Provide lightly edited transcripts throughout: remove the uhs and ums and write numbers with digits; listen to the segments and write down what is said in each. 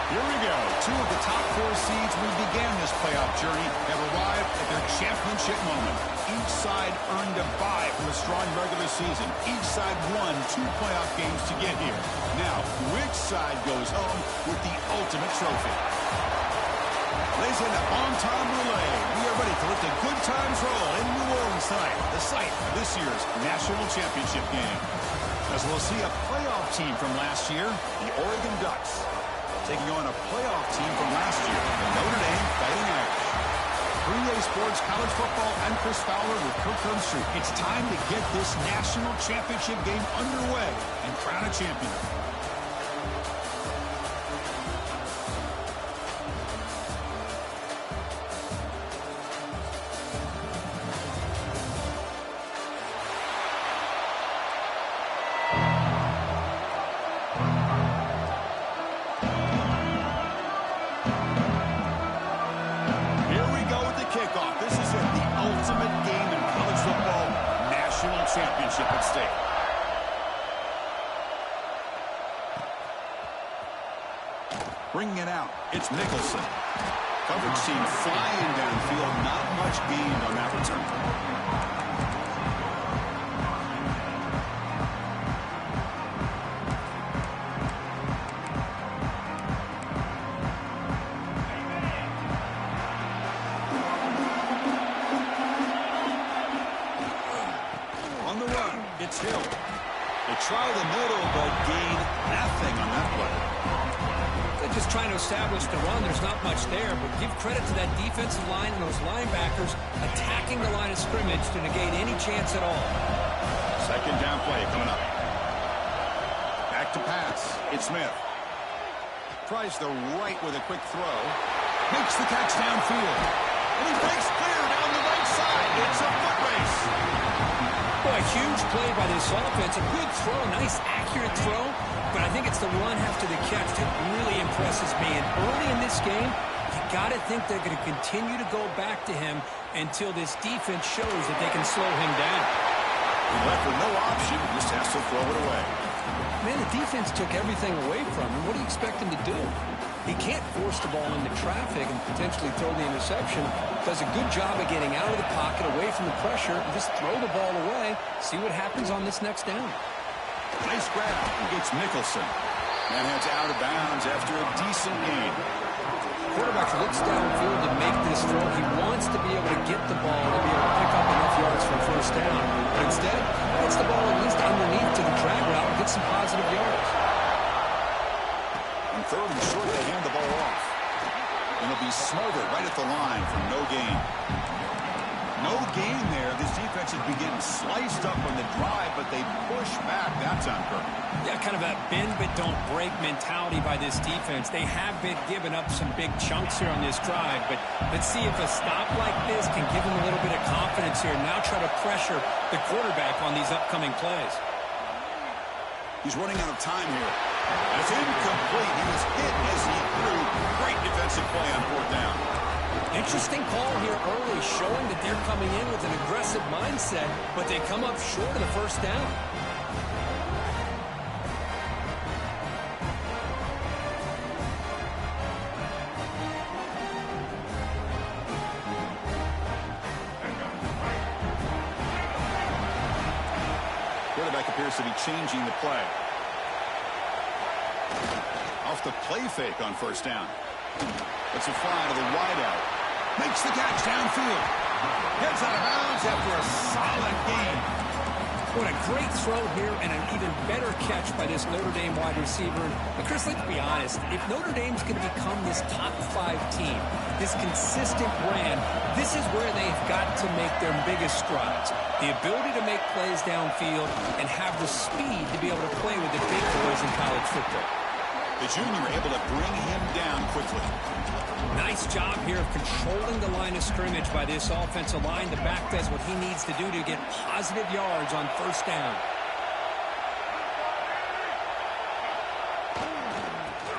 Here we go. Two of the top four seeds who began this playoff journey have arrived at their championship moment. Each side earned a bye from a strong regular season. Each side won 2 playoff games to get here. Now, which side goes home with the ultimate trophy? Ladies and gentlemen, on-time relay. We are ready to let the good times roll in New Orleans tonight, the site of this year's national championship game. As we'll see a playoff team from last year, the Oregon Ducks, taking on a playoff team from last year, the Notre Dame Fighting Irish. 3A Sports College Football, and Chris Fowler with Kirk Herbstreit. It's time to get this national championship game underway and crown a champion. Championship at stake. Bringing it out, it's Nicholson. Coverage team flying downfield, not much gained on that return. It's Hill. They try the middle, but gain nothing on that play. They're just trying to establish the run. There's not much there, but give credit to that defensive line and those linebackers attacking the line of scrimmage to negate any chance at all. Second down play coming up. Back to pass. It's Smith. Tries the right with a quick throw. Makes the catch downfield. And he breaks clear down the right side. It's a foot race. Boy, huge play by this offense. A good throw, nice accurate throw. But I think it's the run after the catch that really impresses me. And early in this game, you got to think they're going to continue to go back to him until this defense shows that they can slow him down. He left with no option. Just has to throw it away. Man, the defense took everything away from him. What do you expect him to do? He can't force the ball into traffic and potentially throw the interception. Does a good job of getting out of the pocket, away from the pressure, and just throw the ball away. See what happens on this next down. Nice grab against Nicholson. That heads out of bounds after a decent gain. Quarterback looks downfield to make this throw. He wants to be able to get the ball to be able to pick up enough yards for a first down. But instead, gets the ball at least underneath to the drag route and gets some positive yards. On third and short, they hand the ball off. And it'll be smothered right at the line for no gain. No gain there. This defense has been getting sliced up on the drive, but they push back. That's on purpose. Yeah, kind of a bend but don't break mentality by this defense. They have been giving up some big chunks here on this drive, but let's see if a stop like this can give them a little bit of confidence here. Now try to pressure the quarterback on these upcoming plays. He's running out of time here. It's incomplete. He was hit as he threw. Great defensive play on fourth down. Interesting call here early, showing that they're coming in with an aggressive mindset, but they come up short of the first down. Quarterback appears to be changing the play. Off the play fake on first down. It's a fly to the wideout. Makes the catch downfield. Gets out of bounds after a solid gain. What a great throw here and an even better catch by this Notre Dame wide receiver. But Chris, let's be honest. If Notre Dame's going to become this top 5 team, this consistent brand, this is where they've got to make their biggest strides. The ability to make plays downfield and have the speed to be able to play with the big boys in college football. The junior able to bring him down quickly. Nice job here of controlling the line of scrimmage by this offensive line. The back does what he needs to do to get positive yards on first down.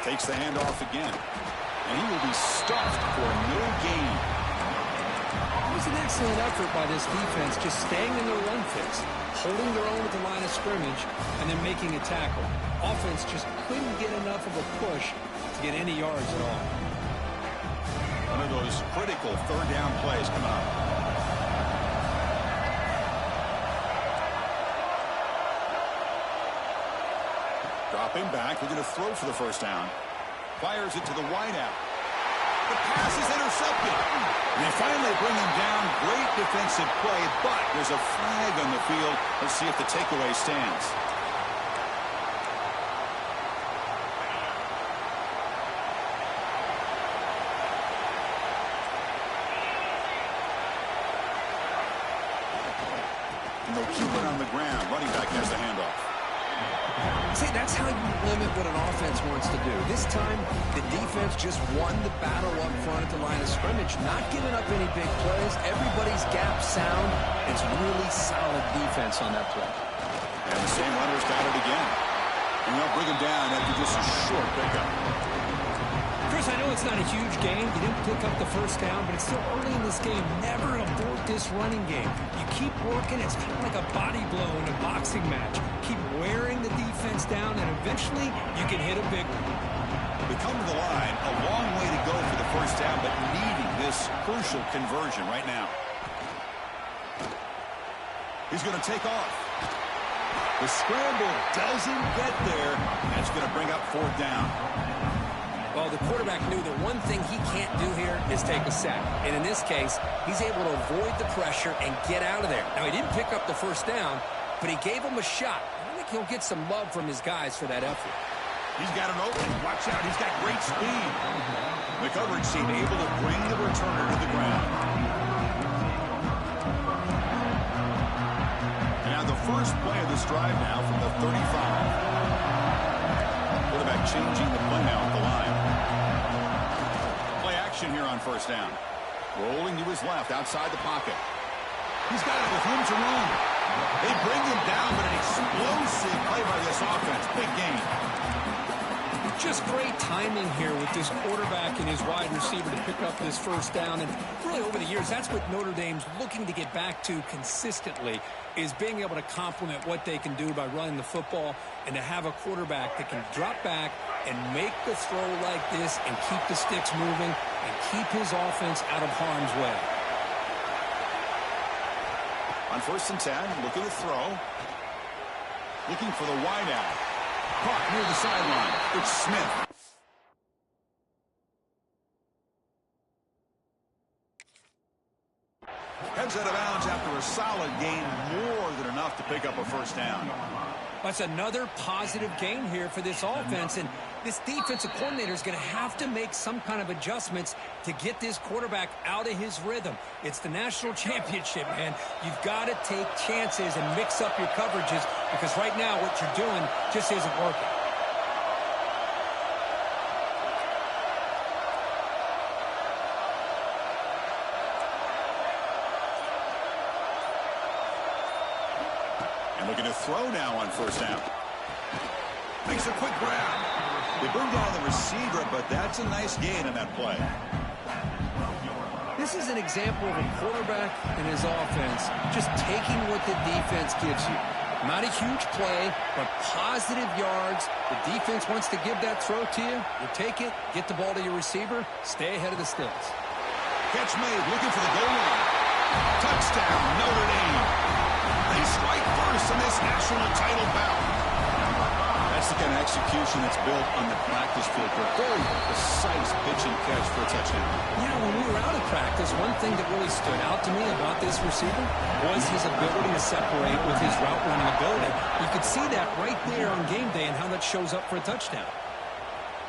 Takes the handoff again. And he will be stuffed for no gain. It was an excellent effort by this defense, just staying in their run fix, holding their own at the line of scrimmage, and then making a tackle. Offense just couldn't get enough of a push to get any yards at all. One of those critical third down plays coming up. Dropping back, we're going to throw for the first down. Fires it to the wideout. The pass is intercepted. And they finally bring him down. Great defensive play, but there's a flag on the field. Let's see if the takeaway stands. And they'll keep it on the ground. Running back has the handoff. See, that's how you limit what an offense wants to do. This time, the defense just won the battle up front at the line of scrimmage, not giving up any big plays. Everybody's gap sound. It's really solid defense on that play. And the same runners got it again. And they'll bring him down after just a short pickup. Chris, I know it's not a huge game. You didn't pick up the first down, but it's still early in this game. Never abort this running game. You keep working. It's kind of like a body blow in a boxing match. Keep wearing the defense down, and eventually you can hit a big one. They come to the line. A long way to go for the first down, but needing this crucial conversion right now. He's going to take off. The scramble doesn't get there. That's going to bring up fourth down. Well, the quarterback knew that one thing he can't do here is take a sack. And in this case, he's able to avoid the pressure and get out of there. Now, he didn't pick up the first down, but he gave him a shot. I think he'll get some love from his guys for that effort. He's got an opening. Watch out. He's got great speed. The coverage team able to bring the returner to the ground. And now the first play of this drive now from the 35. Quarterback changing the play now at the line. Play action here on first down. Rolling to his left outside the pocket. He's got it with room to roam. They bring him down, but an explosive play by this offense. Big game. Just great timing here with this quarterback and his wide receiver to pick up this first down. And really over the years, that's what Notre Dame's looking to get back to consistently, is being able to complement what they can do by running the football and to have a quarterback that can drop back and make the throw like this and keep the sticks moving and keep his offense out of harm's way. On first and 10, looking to throw. Looking for the wide out. Caught near the sideline. It's Smith. Heads out of bounds after a solid gain, more than enough to pick up a first down. That's another positive gain here for this offense, and this defensive coordinator is going to have to make some kind of adjustments to get this quarterback out of his rhythm. It's the national championship, man. You've got to take chances and mix up your coverages, because right now what you're doing just isn't working. Looking to throw now on first down. Makes a quick grab. They bring down the receiver, but that's a nice gain on that play. This is an example of a quarterback and his offense just taking what the defense gives you. Not a huge play, but positive yards. The defense wants to give that throw to you. You take it, get the ball to your receiver, stay ahead of the sticks. Catch made, looking for the goal line. Touchdown, Notre Dame. They strike first in this national title bout. That's the kind of execution that's built on the practice field. A very precise pitch and catch for a touchdown. Yeah, when we were out of practice, one thing that really stood out to me about this receiver was his ability to separate with his route running ability. You could see that right there on game day and how that shows up for a touchdown.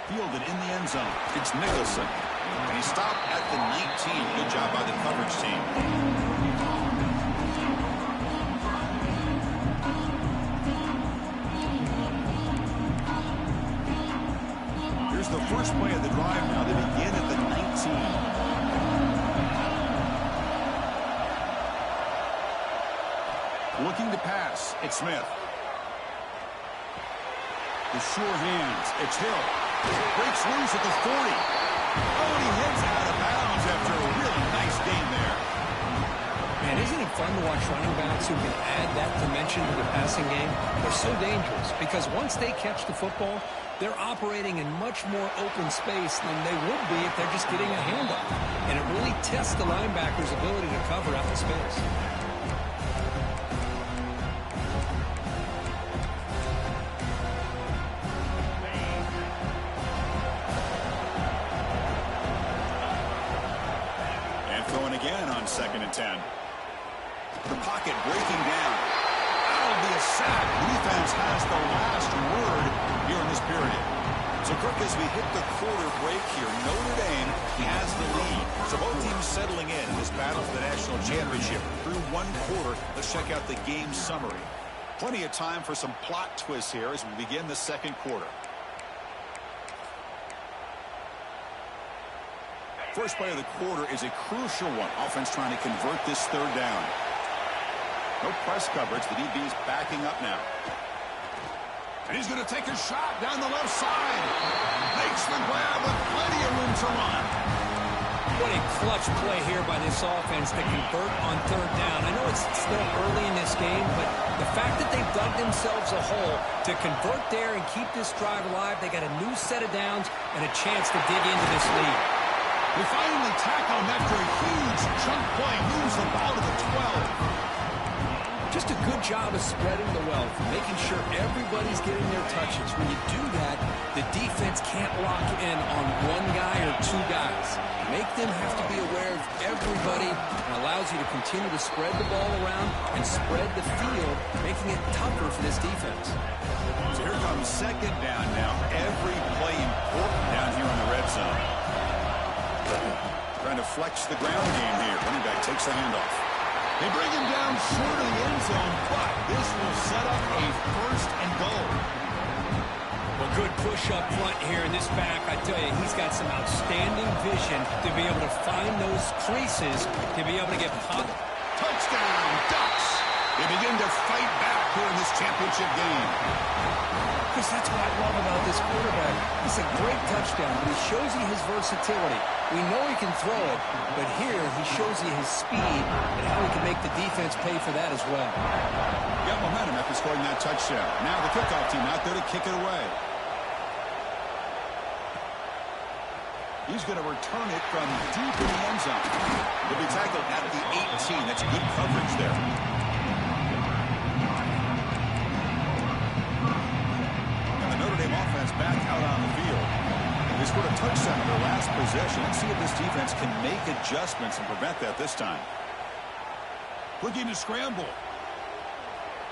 Fielded in the end zone. It's Nicholson. And he stopped at the 19. Good job by the coverage team. The first play of the drive now. They begin at the 19. Looking to pass. It's Smith. The sure hands. It's Hill. Breaks loose at the 40. Oh, and he heads out of bounds after a really nice gain there. Man, isn't it fun to watch running backs who can add that dimension to the passing game? They're so dangerous because once they catch the football, they're operating in much more open space than they would be if they're just getting a handoff. And it really tests the linebacker's ability to cover out the space. And throwing again on 2nd and 10. The pocket breaking down. That'll be a sack. Defense has the last word here in this period. So, Kirk, as we hit the quarter break here, Notre Dame has the lead. So both teams settling in this battle for the national championship. Through one quarter, let's check out the game summary. Plenty of time for some plot twists here as we begin the second quarter. First play of the quarter is a crucial one. Offense trying to convert this third down. No press coverage. The DB's backing up now. And he's going to take a shot down the left side. Makes the grab with plenty of room to run. What a clutch play here by this offense to convert on third down. I know it's still early in this game, but the fact that they've dug themselves a hole to convert there and keep this drive alive, they got a new set of downs and a chance to dig into this lead. We finally tackle him after a huge chunk play. Moves the ball to the 12. Just a good job of spreading the wealth, making sure everybody's getting their touches. When you do that, the defense can't lock in on one guy or two guys. Make them have to be aware of everybody and allows you to continue to spread the ball around and spread the field, making it tougher for this defense. So here comes second down now. Every play important down here in the red zone. Trying to flex the ground game here. Running back takes the handoff. They bring him down short of the end zone, but this will set up a first and goal. Well, good push up front here in this back. I tell you, he's got some outstanding vision to be able to find those creases, to be able to get popped. Touchdown, Ducks. They begin to fight back here in this championship game. Chris, that's what I love about this quarterback. It's a great touchdown, but he shows you his versatility. We know he can throw it, but here he shows you his speed and how he can make the defense pay for that as well. Got momentum after scoring that touchdown. Now the kickoff team out there to kick it away. He's going to return it from deep in the end zone. He'll be tackled at the 18. That's good coverage there. And the Notre Dame offense back out on the field. They scored a touchdown in their last possession. Let's see if this defense can make adjustments and prevent that this time. Looking to scramble.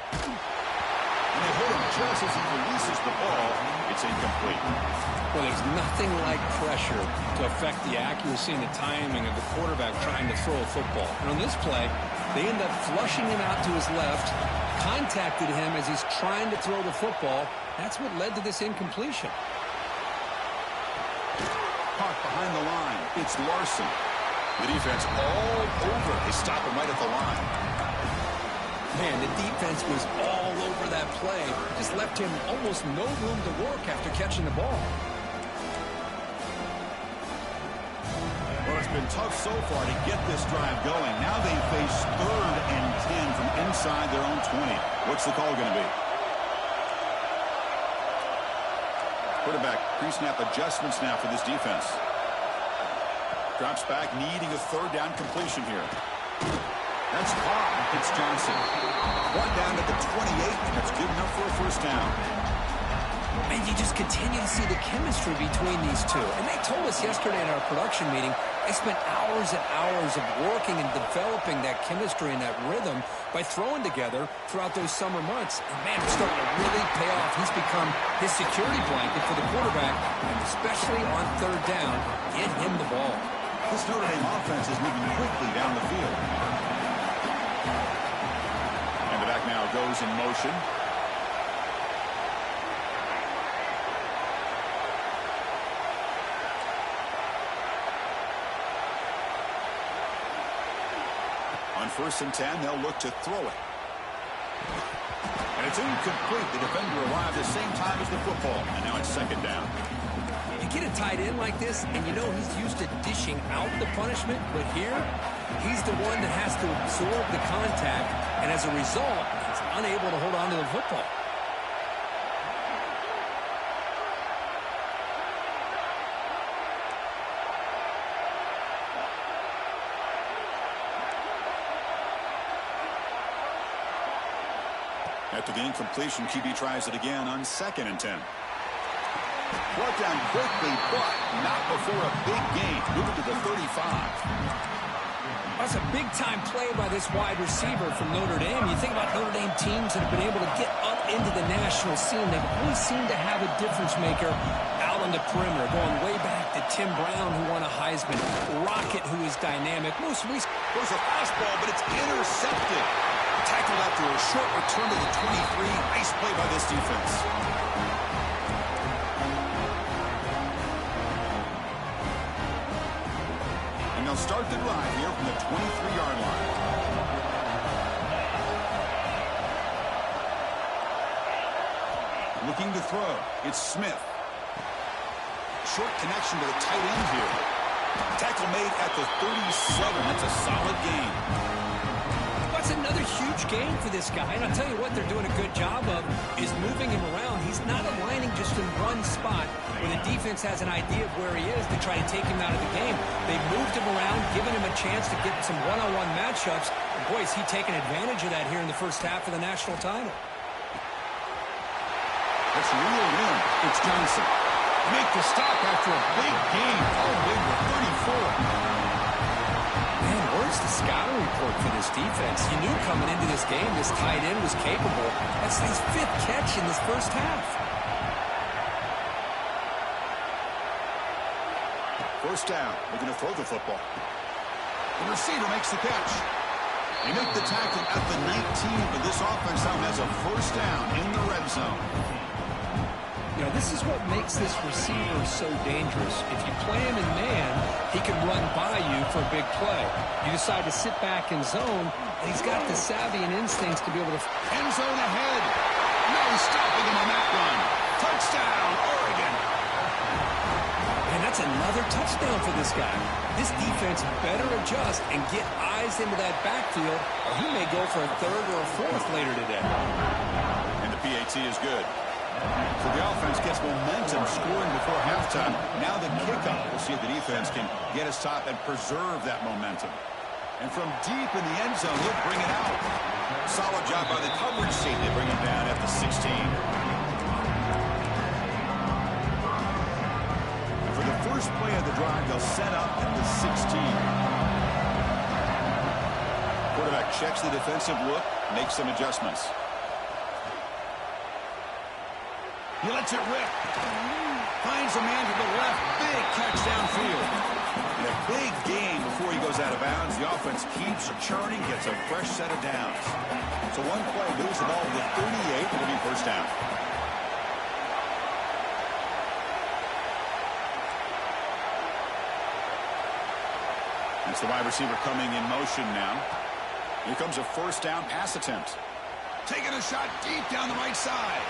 And they hit him just as he releases the ball. It's incomplete. Well, there's nothing like pressure to affect the accuracy and the timing of the quarterback trying to throw a football. And on this play, they end up flushing him out to his left, contacted him as he's trying to throw the football. That's what led to this incompletion. Caught behind the line. It's Larson. The defense all over. They stop him right at the line. Man, the defense was all over that play. Just left him almost no room to work after catching the ball. Well, it's been tough so far to get this drive going. Now they face 3rd and 10 from inside their own 20. What's the call going to be? Quarterback pre-snap adjustments now for this defense. Drops back, needing a 3rd down completion here. That's caught. It's Johnson. Brought down to the 28, and that's good enough for a first down. And you just continue to see the chemistry between these two. And they told us yesterday in our production meeting, they spent hours and hours of working and developing that chemistry and that rhythm by throwing together throughout those summer months. And, man, it's starting to really pay off. He's become his security blanket for the quarterback, and especially on 3rd down, get him the ball. This Notre Dame offense is moving quickly down the field. And the back now goes in motion. On 1st and 10, they'll look to throw it. And it's incomplete. The defender arrived at the same time as the football. And now it's 2nd down. You get a tight end like this, and you know he's used to dishing out the punishment, but here, he's the one that has to absorb the contact, and as a result, he's unable to hold on to the football. After the incompletion, QB tries it again on 2nd and 10. Brought down quickly, but not before a big gain. Moving to the 35. That's a big-time play by this wide receiver from Notre Dame. You think about Notre Dame teams that have been able to get up into the national scene. They always seem to have a difference maker out on the perimeter, going way back to Tim Brown, who won a Heisman, Rocket, who is dynamic. Most recently, there's a fastball, but it's intercepted. Tackled after a short return to the 23. Nice play by this defense. And they'll start the drive here from the 23-yard line. Looking to throw. It's Smith. Short connection to the tight end here. Tackle made at the 37. That's a solid gain. That's another huge gain for this guy. And I'll tell you what they're doing a good job of is moving him around. He's not aligning just in one spot where the defense has an idea of where he is to try to take him out of the game. They've moved him around, given him a chance to get some one-on-one matchups. And boy, is he taking advantage of that here in the first half of the national title. Let's reel it in. It's Johnson. Make the stop after a big gain. Oh, they were 34. for this defense. You knew coming into this game this tight end was capable. That's his 5th catch in this first half. First down, looking to throw the football. The receiver makes the catch. They make the tackle at the 19, but this offense now has a first down in the red zone. You know, this is what makes this receiver so dangerous. If you play him in man, he can run by you for a big play. You decide to sit back in zone, and he's got the savvy and instincts to be able to... End zone ahead. No stopping him on that run. Touchdown, Oregon. And that's another touchdown for this guy. This defense better adjust and get eyes into that backfield, or he may go for a 3rd or a 4th later today. And the PAT is good. So the offense gets momentum scoring before halftime. Now the kickoff. We'll see if the defense can get a stop and preserve that momentum. And from deep in the end zone, he'll bring it out. Solid job by the coverage team. They bring him down at the 16. And for the first play of the drive, they'll set up at the 16. Quarterback checks the defensive look, makes some adjustments. He lets it rip. Finds a man to the left. Big catch downfield. And a big gain before he goes out of bounds. The offense keeps churning, gets a fresh set of downs. So one play moves the ball to the 38. It'll be first down. It's the wide receiver coming in motion now. Here comes a first down pass attempt. Taking a shot deep down the right side.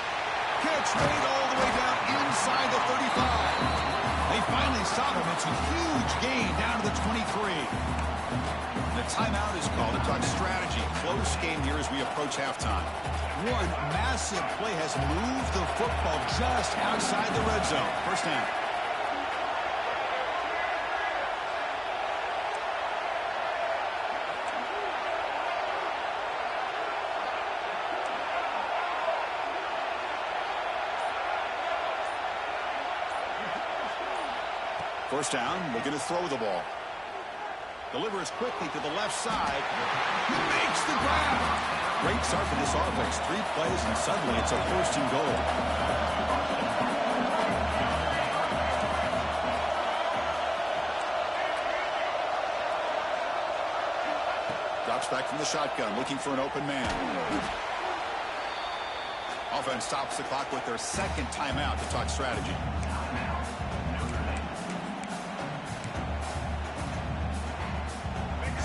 Catch made all the way down inside the 35. They finally stop him. It's a huge gain down to the 23. The timeout is called to talk strategy. Close game here as we approach halftime. One massive play has moved the football just outside the red zone. First down. First down, looking to throw the ball. Delivers quickly to the left side. He makes the grab. Great start for this offense. 3 plays, and suddenly it's a first and goal. Drops back from the shotgun, looking for an open man. Offense stops the clock with their 2nd timeout to talk strategy.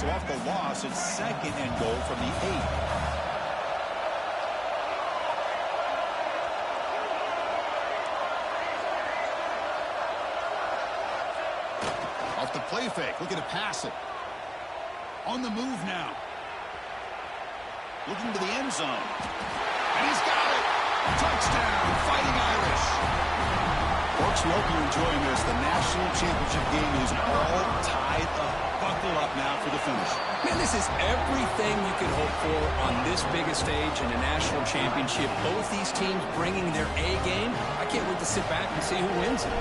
So off the loss, it's 2nd and goal from the 8. Off the play fake, looking to pass it. On the move now. Looking to the end zone. And he's got it. Touchdown, Fighting Irish. Folks, we hope you're enjoying this. The national championship game is all tied up. Buckle up now for the finish. Man, this is everything you could hope for on this biggest stage in a national championship. Both these teams bringing their A game. I can't wait to sit back and see who wins it.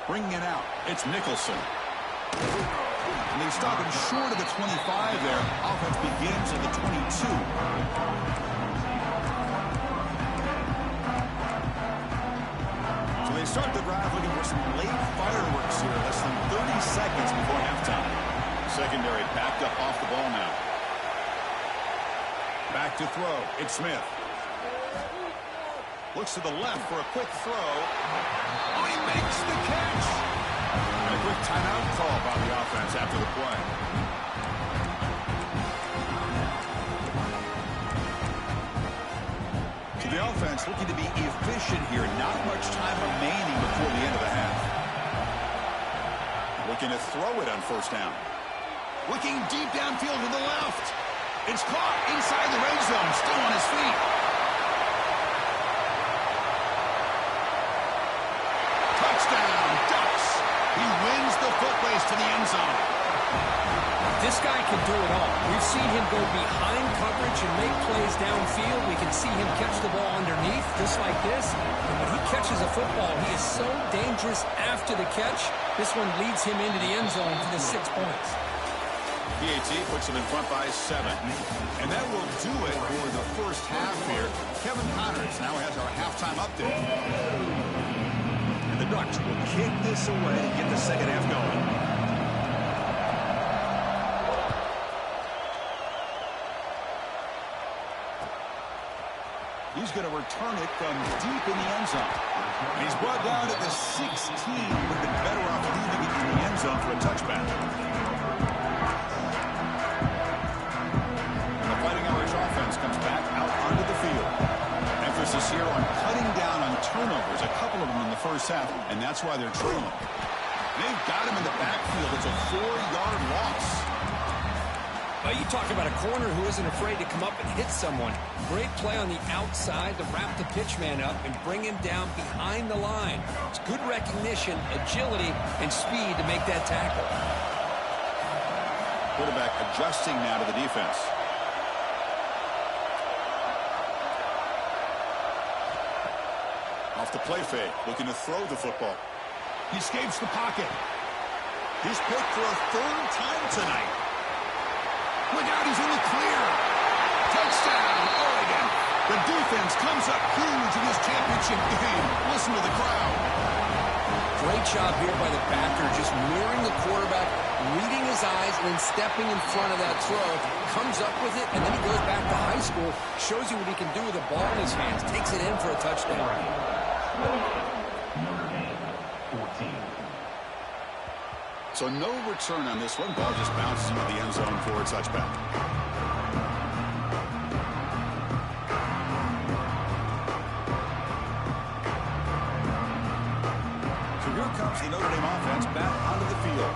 Bringing it out, it's Nicholson. And they stop him short of the 25 there. Offense begins at the 22. They start the drive looking for some late fireworks here. Less than 30 seconds before halftime. Secondary backed up off the ball now. Back to throw. It's Smith. Looks to the left for a quick throw. Oh, he makes the catch. And a quick timeout call by the offense after the play. The offense looking to be efficient here. Not much time remaining before the end of the half. Looking to throw it on first down. Looking deep downfield to the left. It's caught inside the red zone. Still on his feet. Touchdown, Ducks. He wins the foot race to the end zone. This guy can do it all. We've seen him go behind coverage and make plays downfield. We can see him catch the ball underneath, just like this. And when he catches a football, he is so dangerous after the catch. This one leads him into the end zone for the 6 points. PAT puts him in front by 7. And that will do it for the first half here. Kevin Connors now has our halftime update. And the Ducks will kick this away to get the second half going. He's going to return it from deep in the end zone. And he's brought down at the 16. Would have been better off leaving it in the end zone for a touchback. And the Fighting Irish offense comes back out onto the field. Emphasis here on cutting down on turnovers, a couple of them in the first half, and that's why they're trailing. They've got him in the backfield. It's a 4-yard loss. Well, you talk about a corner who isn't afraid to come up and hit someone. Great play on the outside to wrap the pitch man up and bring him down behind the line. It's good recognition, agility, and speed to make that tackle. Quarterback adjusting now to the defense. Off the play fake, looking to throw the football. He escapes the pocket. He's picked for a 3rd time tonight. Look out, he's in the clear. Touchdown, Oregon. The defense comes up huge in this championship game. Listen to the crowd. Great job here by the backer, just mirroring the quarterback, reading his eyes, and then stepping in front of that throw. Comes up with it, and then he goes back to high school. Shows you what he can do with the ball in his hands. Takes it in for a touchdown. So no return on this one. Ball just bounces into the end zone for a touchback. So here comes the Notre Dame offense back onto the field.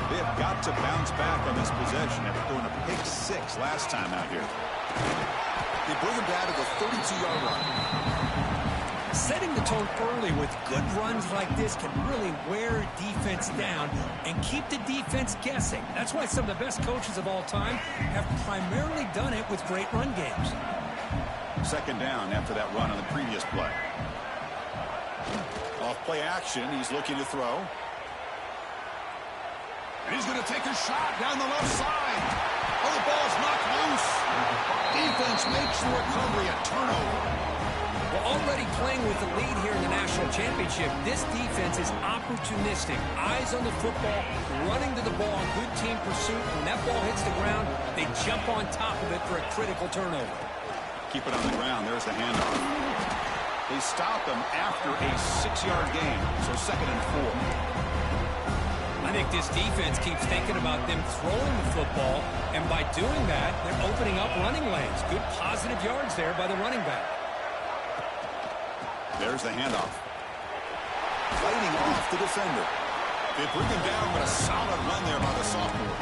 They have got to bounce back on this possession after throwing a pick 6 last time out here. They bring him down to the 32-yard line. Setting the tone early with good runs like this can really wear defense down and keep the defense guessing. That's why some of the best coaches of all time have primarily done it with great run games. 2nd down after that run on the previous play. Off play action, he's looking to throw. And he's going to take a shot down the left side. Oh, the ball's knocked loose. Defense makes the recovery, a turnover. Well, already playing with the lead here in the national championship, this defense is opportunistic. Eyes on the football, running to the ball in good team pursuit. When that ball hits the ground, they jump on top of it for a critical turnover. Keep it on the ground. There's the handoff. They stop them after a 6-yard gain, so 2nd and 4. I think this defense keeps thinking about them throwing the football, and by doing that, they're opening up running lanes. Good positive yards there by the running back. There's the handoff. Fighting off the defender. They bring him down, but a solid run there by the sophomore.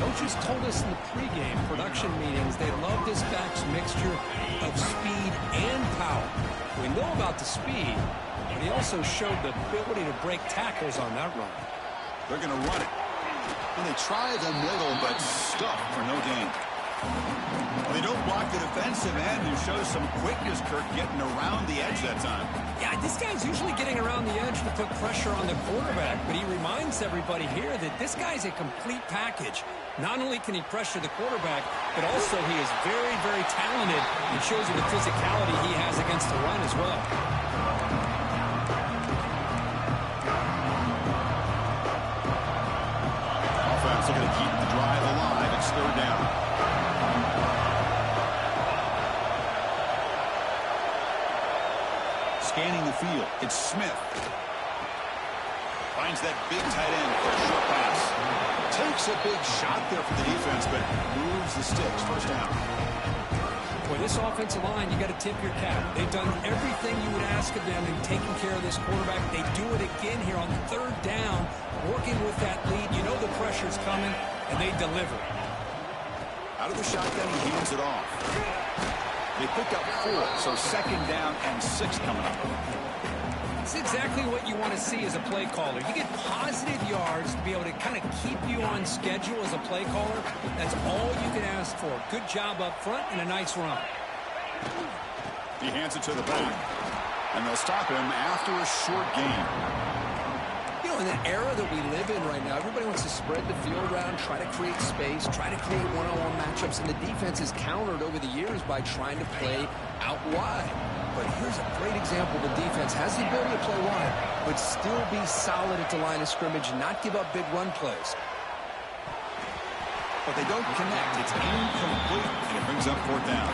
Coaches told us in the pregame production meetings they love this back's mixture of speed and power. We know about the speed, but he also showed the ability to break tackles on that run. They're going to run it. And they try the middle, but stuck for no gain. They don't block the defensive end and shows some quickness, Kirk, getting around the edge that time. Yeah, this guy's usually getting around the edge to put pressure on the quarterback, but he reminds everybody here that this guy's a complete package. Not only can he pressure the quarterback, but also he is very, very talented and shows you the physicality he has against the run as well. Offense looking to keep the drive alive. It's 3rd down. Scanning the field, it's Smith. Finds that big tight end for a short pass. Takes a big shot there for the defense, but moves the sticks. 1st down. For this offensive line, you got to tip your cap. They've done everything you would ask of them in taking care of this quarterback. They do it again here on 3rd down, working with that lead. You know the pressure's coming, and they deliver. Out of the shotgun, he hands it off. They pick up 4, so 2nd down and 6 coming up. It's exactly what you want to see as a play caller. You get positive yards to be able to kind of keep you on schedule as a play caller. That's all you can ask for. Good job up front and a nice run. He hands it to the back. And they'll stop him after a short gain. You know, in the era that we live in right now, everybody wants to spread the field around, try to create space, try to create one-on-one matchups, and the defense is countered over the years by trying to play out wide. But here's a great example. The defense has the ability to play wide, but still be solid at the line of scrimmage, not give up big run plays. But they don't connect. It's incomplete, and it brings up 4th down.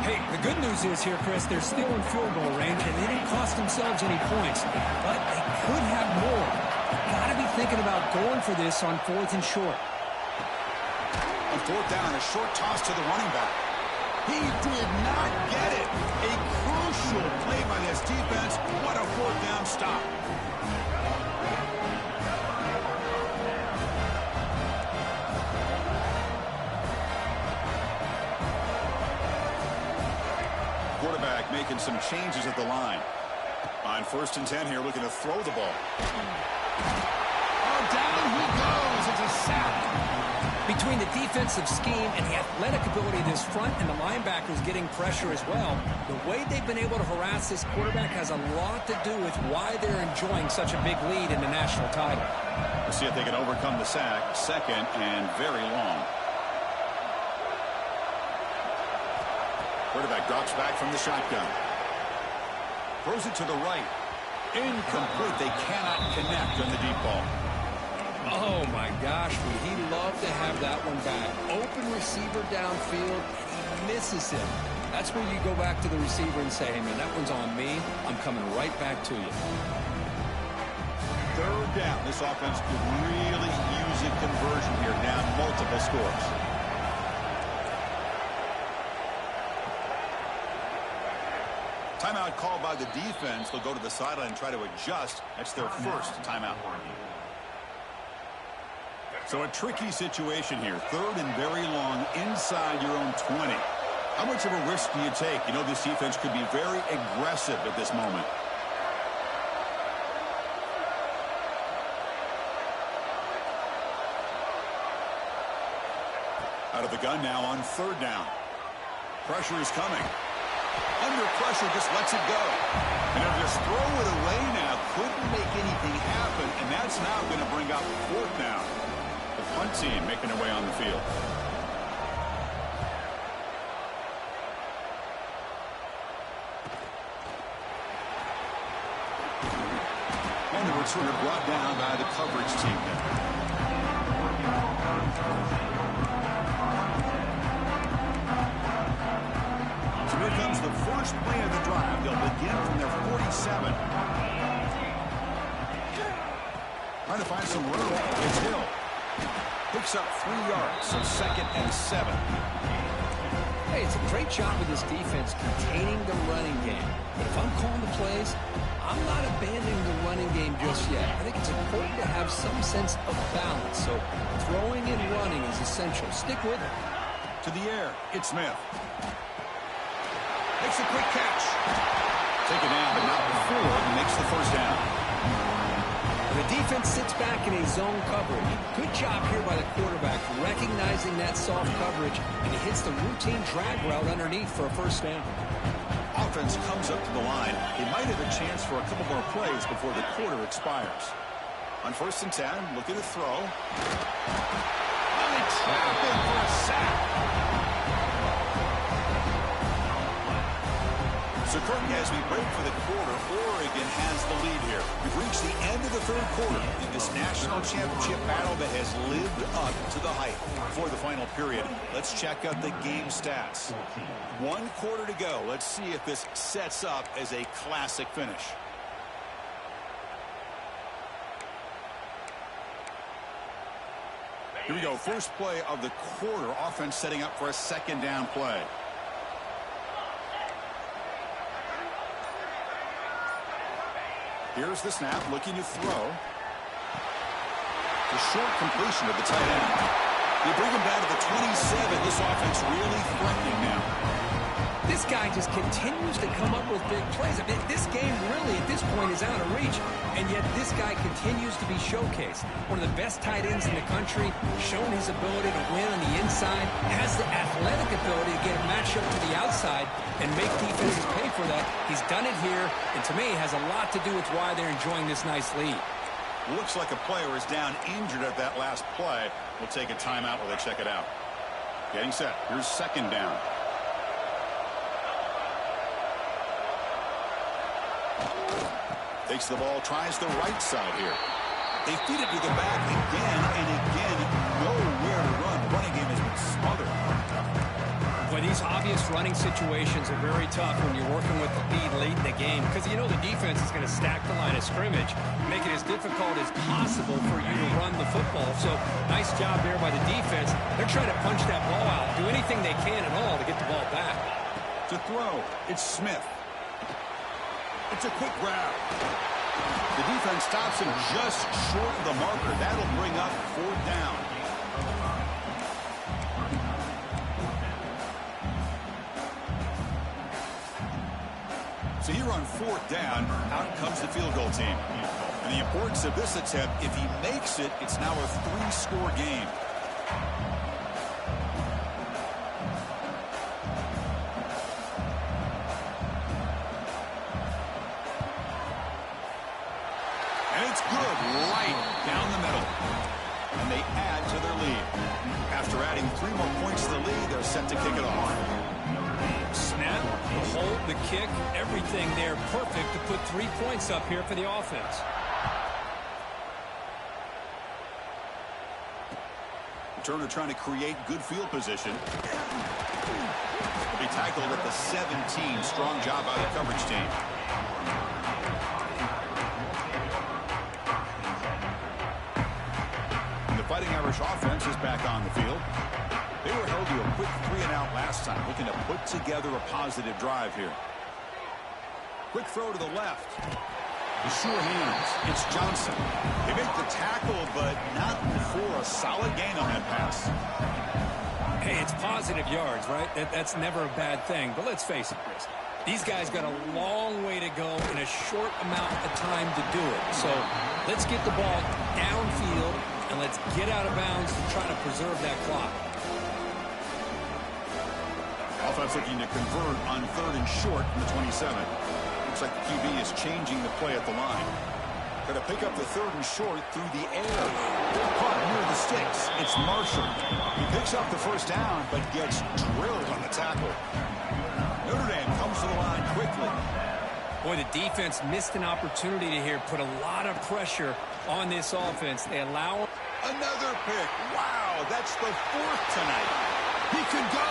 Hey, the good news is here, Chris, they're still in field goal range, and they didn't cost themselves any points. But they could have more. Got to be thinking about going for this on 4th and short. On 4th down, a short toss to the running back. He did not get it. A crucial play by this defense. What a 4th down stop. Quarterback making some changes at the line. On 1st and 10 here, looking to throw the ball. Oh, down he goes. It's a sack. Between the defensive scheme and the athletic ability of this front and the linebackers getting pressure as well, the way they've been able to harass this quarterback has a lot to do with why they're enjoying such a big lead in the national title. We'll see if they can overcome the sack. 2nd and very long. Quarterback drops back from the shotgun. Throws it to the right. Incomplete. They cannot connect on the deep ball. Oh, my gosh. Would he love to have that one back. Open receiver downfield, and he misses him. That's where you go back to the receiver and say, hey, man, that one's on me. I'm coming right back to you. 3rd down. This offense could really use a conversion here, down multiple scores. Timeout called by the defense. They'll go to the sideline and try to adjust. That's their first timeout. So a tricky situation here. 3rd and very long inside your own 20. How much of a risk do you take? You know, this defense could be very aggressive at this moment. Out of the gun now on 3rd down. Pressure is coming. Under pressure, just lets it go. And they'll just throw it away now. Couldn't make anything happen, and that's now going to bring up 4th down. The punt team making their way on the field. And the returner brought down by the coverage team there. Here comes the first play of the drive. They'll begin from their 47. Trying to find some room. It's Hill. Picks up 3 yards, so 2nd and 7. Hey, it's a great job with this defense containing the running game. But if I'm calling the plays, I'm not abandoning the running game just yet. I think it's important to have some sense of balance. So throwing and running is essential. Stick with it. To the air, it's Smith. Makes a quick catch. Taken down, but not before he makes the 1st down. The defense sits back in a zone coverage. Good job here by the quarterback, recognizing that soft coverage, and he hits the routine drag route underneath for a 1st down. Offense comes up to the line. They might have a chance for a couple more plays before the quarter expires. On 1st and 10, looking to throw. And they trap him for a sack. So curtain as we break for the quarter, Oregon has the lead here. We've reached the end of the 3rd quarter in this national championship battle that has lived up to the hype. For the final period, let's check out the game stats. 1 quarter to go. Let's see if this sets up as a classic finish. Here we go. First play of the quarter. Offense setting up for a 2nd down play. Here's the snap, looking to throw. The short completion of the tight end. They bring him down to the 27. This offense really threatening now. This guy just continues to come up with big plays. I mean, this game really, at this point, is out of reach, and yet this guy continues to be showcased. One of the best tight ends in the country, shown his ability to win on the inside, has the athletic ability to get a matchup to the outside and make defenses pay for that. He's done it here, and to me, has a lot to do with why they're enjoying this nice lead. Looks like a player is down injured at that last play. We'll take a timeout while they check it out. Getting set. Here's second down. Takes the ball, tries the right side here. They feed it to the back again and again. Nowhere to run. The running game has been smothered. Well, these obvious running situations are very tough when you're working with the lead late in the game because you know the defense is going to stack the line of scrimmage, make it as difficult as possible for you to run the football. So, nice job there by the defense. They're trying to punch that ball out, do anything they can at all to get the ball back. To throw, it's Smith. It's a quick grab. The defense stops him just short of the marker. That'll bring up fourth down. So here on fourth down, out comes the field goal team. And the importance of this attempt, if he makes it, it's now a 3-score game. And it's good, right down the middle. And they add to their lead. After adding 3 more points to the lead, they're set to kick it off. Snap, the hold, the kick, everything there perfect to put 3 points up here for the offense. Turner trying to create good field position. He'll be tackled at the 17. Strong job by the coverage team. And the Fighting Irish offense is back on the field. They were held to a quick 3-and-out last time, looking to put together a positive drive here. Quick throw to the left. The sure hands. It's Johnson. They make the tackle, but not for a solid gain on that pass. Hey, it's positive yards, right? That's never a bad thing. But let's face it, Chris. These guys got a long way to go in a short amount of time to do it. So let's get the ball downfield, and let's get out of bounds and try to preserve that clock. Offense looking to convert on 3rd and short from the 27. Looks like the QB is changing the play at the line. Going to pick up the 3rd and short through the air. Caught near the sticks. It's Marshall. He picks up the first down, but gets drilled on the tackle. Notre Dame comes to the line quickly. Boy, the defense missed an opportunity to here put a lot of pressure on this offense. They allow another pick. Wow, that's the 4th tonight. He could go.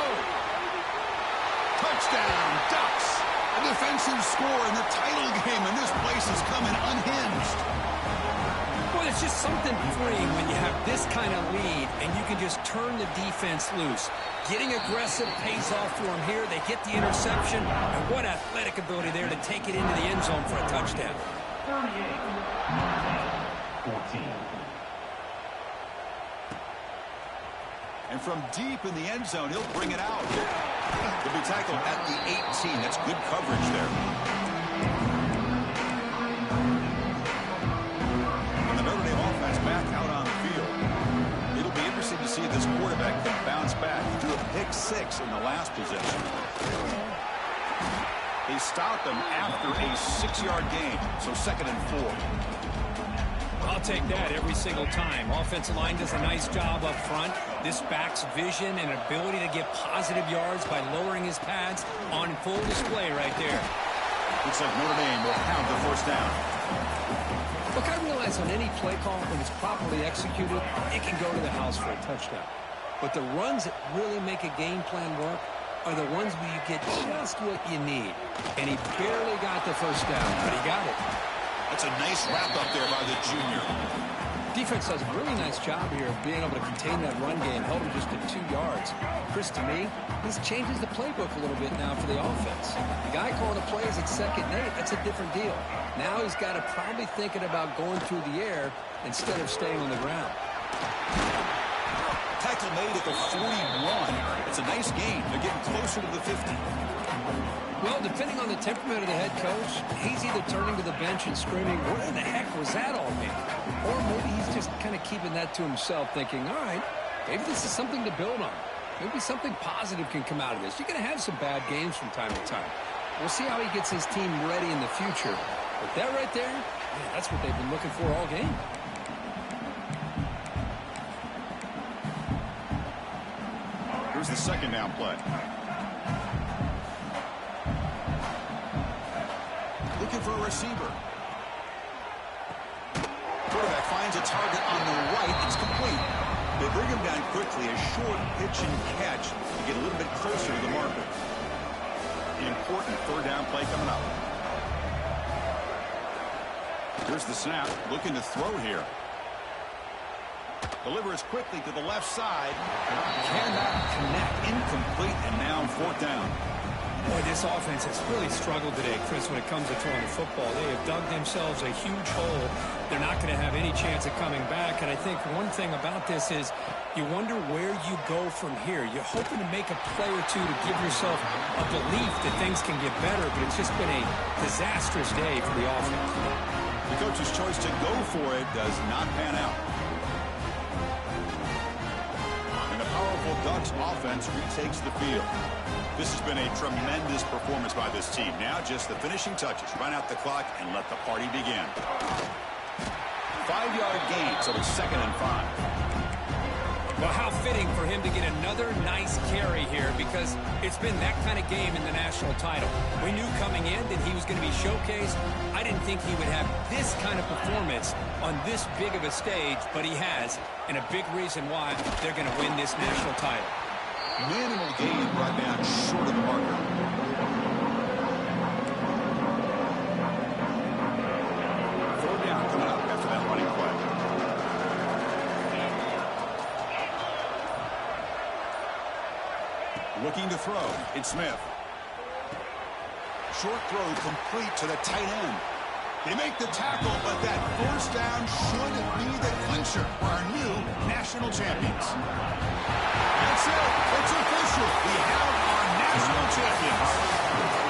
Touchdown, Ducks. A defensive score in the title game, and this place is coming unhinged. Well, it's just something freeing when you have this kind of lead and you can just turn the defense loose. Getting aggressive pays off for them here. They get the interception, and what athletic ability there to take it into the end zone for a touchdown. 14. And from deep in the end zone, he'll bring it out. He'll be tackled at the 18. That's good coverage there. And the Notre Dame offense back out on the field. It'll be interesting to see if this quarterback can bounce back. He threw a pick 6 in the last possession. They stopped him after a 6-yard gain, so 2nd and 4. I'll take that every single time. Offensive line does a nice job up front. This back's vision and ability to get positive yards by lowering his pads on full display right there. Looks like Notre Dame will have the first down. Look, I realize on any play call, when it's properly executed, it can go to the house for a touchdown. But the runs that really make a game plan work are the ones where you get just what you need. And he barely got the first down, but he got it. That's a nice wrap up there by the junior. Defense does a really nice job here of being able to contain that run game, held him just at 2 yards. Chris, to me, this changes the playbook a little bit now for the offense. The guy calling the plays at 2nd and 8, that's a different deal. Now he's got to probably thinking about going through the air instead of staying on the ground. Tackle made at the 41. It's a nice gain. They're getting closer to the 50. Well, depending on the temperament of the head coach, he's either turning to the bench and screaming, "Where the heck was that all mean?" Or maybe he's just kind of keeping that to himself, thinking, all right, maybe this is something to build on. Maybe something positive can come out of this. You're going to have some bad games from time to time. We'll see how he gets his team ready in the future. But that right there, man, that's what they've been looking for all game. Here's the second down play. Looking for a receiver. Quarterback finds a target on the right. It's complete. They bring him down quickly. A short pitch and catch to get a little bit closer to the marker. The important third down play coming up. Here's the snap. Looking to throw here. Delivers quickly to the left side. Cannot connect. Incomplete. And now fourth down. Boy, this offense has really struggled today, Chris, when it comes to throwing the football. They have dug themselves a huge hole. They're not going to have any chance of coming back. And I think one thing about this is you wonder where you go from here. You're hoping to make a play or two to give yourself a belief that things can get better, but it's just been a disastrous day for the offense. The coach's choice to go for it does not pan out. And the powerful Ducks offense retakes the field. This has been a tremendous performance by this team. Now just the finishing touches. Run out the clock and let the party begin. 5-yard gain, so it's 2nd and 5. Well, how fitting for him to get another nice carry here, because it's been that kind of game in the national title. We knew coming in that he was going to be showcased. I didn't think he would have this kind of performance on this big of a stage, but he has, and a big reason why they're going to win this national title. Minimal gain brought down short of the marker. Third down coming up after that running play. Looking to throw. It's Smith. Short throw complete to the tight end. They make the tackle, but that first down should be the clincher for our new national champions. That's it. It's official. We have our national champions.